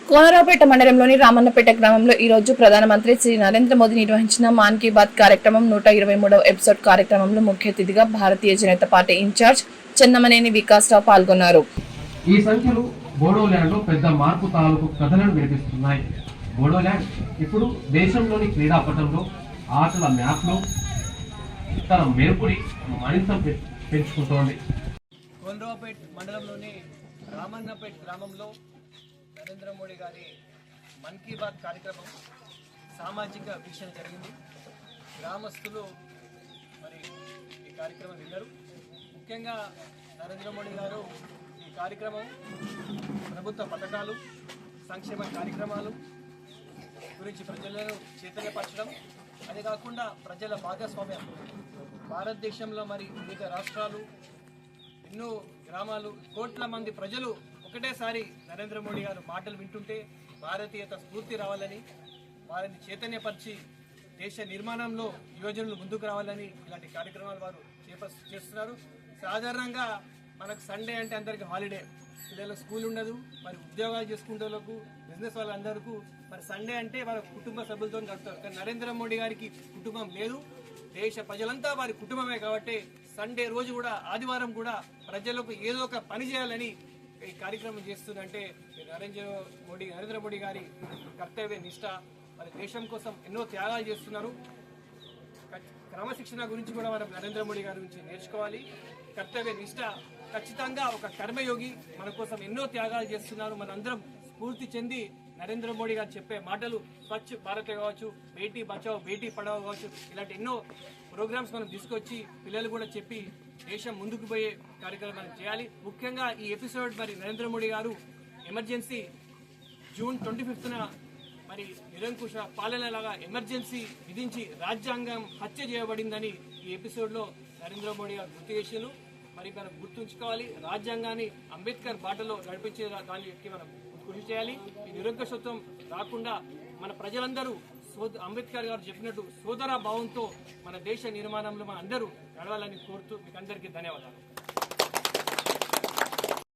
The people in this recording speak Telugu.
కోనరావుపేట మండలంలోని రామన్నపేట గ్రామంలో ఈ రోజు ప్రధానమంత్రి శ్రీ నరేంద్ర మోదీ నిర్వహించిన మాన్ కీ బాత్ కార్యక్రమం 123వ ఎపిసోడ్ కార్యక్రమంలో ముఖ్య అతిథిగా భారతీయ జనతా పార్టీ ఇన్ఛార్జ్ చెన్నమనేని వికాసరావు పాల్గొన్నారు. ఈ సంఖ్యలు బోడోల్యాండ్ లో పెద్ద మార్పు తాలూకు కథలను వినిపిస్తున్నాయి. బోడోల్యాండ్ ఇప్పుడు దేశంలోని క్రీడాపటంలో ఆటల మ్యాప్లో తన మెరుపుని మరింత పెంచుకుంటోంది. కోనరావుపేట మండలంలోని రామన్నపేట గ్రామంలో నరేంద్ర మోడీ గారి మన్ కీ బాత్ కార్యక్రమం సామాజిక వీక్షణ జరిగింది. గ్రామస్తులు మరి ఈ కార్యక్రమం విన్నారు. ముఖ్యంగా నరేంద్ర మోడీ గారు ఈ కార్యక్రమం ప్రభుత్వ పథకాలు, సంక్షేమ కార్యక్రమాలు గురించి ప్రజలను చైతన్యపరచడం, అదే కాకుండా ప్రజల భాగస్వామ్యం. భారతదేశంలో మరి వివిధ రాష్ట్రాలు, ఎన్నో గ్రామాలు, కోట్ల మంది ప్రజలు ఒకటేసారి నరేంద్ర మోడీ గారు మాటలు వింటుంటే భారతీయత స్ఫూర్తి రావాలని, వారిని చైతన్యపరిచి దేశ నిర్మాణంలో యువజనులు ముందుకు రావాలని ఇలాంటి కార్యక్రమాలు వారు చేస్తున్నారు. సాధారణంగా మనకు సండే అంటే అందరికీ హాలిడే, పిల్లలకు స్కూల్ ఉండదు, మరి ఉద్యోగాలు చేసుకునే వాళ్ళకు, బిజినెస్ వాళ్ళందరికీ మరి సండే అంటే వాళ్ళ కుటుంబ సభ్యులతో గడుపుతారు. కానీ నరేంద్ర మోడీ గారికి కుటుంబం లేదు, దేశ ప్రజలంతా వారి కుటుంబమే. కాబట్టి సండే రోజు కూడా, ఆదివారం కూడా ప్రజలకు ఏదో ఒక పని చేయాలని ఈ కార్యక్రమం చేస్తుందంటే నరేంద్ర మోడీ గారి కర్తవ్య నిష్ట. మరి దేశం కోసం ఎన్నో త్యాగాలు చేస్తున్నారు. క్రమశిక్షణ గురించి కూడా మనం నరేంద్ర మోడీ గారి గురించి నేర్చుకోవాలి. కర్తవ్య నిష్ట, ఖచ్చితంగా ఒక కర్మయోగి, మన కోసం ఎన్నో త్యాగాలు చేస్తున్నారు. మనందరం స్ఫూర్తి చెంది నరేంద్ర మోడీ గారు చెప్పే మాటలు, స్వచ్ఛ భారత్ కావచ్చు, బేటీ బచావో బేటీ పడావో కావచ్చు, ఇలాంటి ఎన్నో ప్రోగ్రామ్స్ మనం తీసుకొచ్చి పిల్లలు కూడా చెప్పి దేశం ముందుకు పోయే కార్యక్రమం మనం చేయాలి. ముఖ్యంగా ఈ ఎపిసోడ్ మరి నరేంద్ర మోడీ గారు ఎమర్జెన్సీ జూన్ 25న మరి నిరంకుశ పాలనలాగా ఎమర్జెన్సీ విధించి రాజ్యాంగం హత్య చేయబడిందని ఈ ఎపిసోడ్లో నరేంద్ర మోడీ గారు గుర్తు చేశారు. మరి మనం గుర్తుంచుకోవాలి, రాజ్యాంగాన్ని అంబేద్కర్ బాటలో నడిపించే దానికి మనం కృషి చేయాలి. ఈ నిరంకుశత్వం రాకుండా మన ప్రజలందరూ అంబేద్కర్ గారు చెప్పినట్టు సోదర భావంతో మన దేశ నిర్మాణంలో మన అందరూ నడవాలని కోరుతూ మీకు అందరికీ ధన్యవాదాలు.